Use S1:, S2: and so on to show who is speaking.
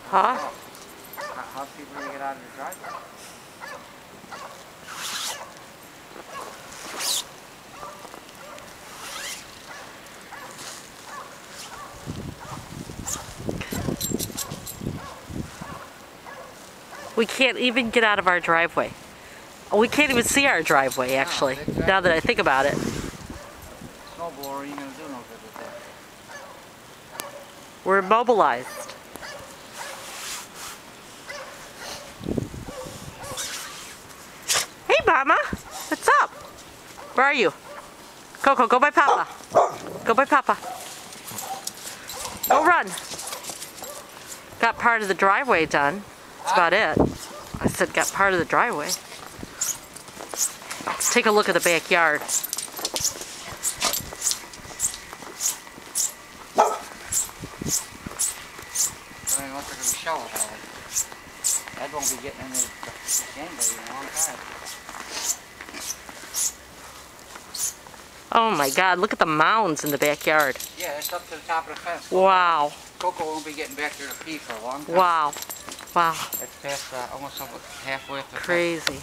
S1: Huh?
S2: How people get out of the driveway?
S1: We can't even get out of our driveway. We can't even see our driveway, actually, now that I think about it.
S2: Snow blower ain't gonna do no good with that.
S1: We're immobilized. Hey, Mama. What's up? Where are you? Coco, go by Papa. Go by Papa. Go run. Got part of the driveway done. That's about it. I said got part of the driveway. Let's take a look at the backyard.
S2: I mean, looks like a shovel hole. That won't be getting in the anybody in a long time.
S1: Oh my God, look at the mounds in the backyard.
S2: Yeah, it's up to the top of the fence.
S1: Wow.
S2: Coco won't be getting back there to pee for a long time.
S1: Wow. Wow.
S2: It's past almost halfway up the fence.
S1: Crazy.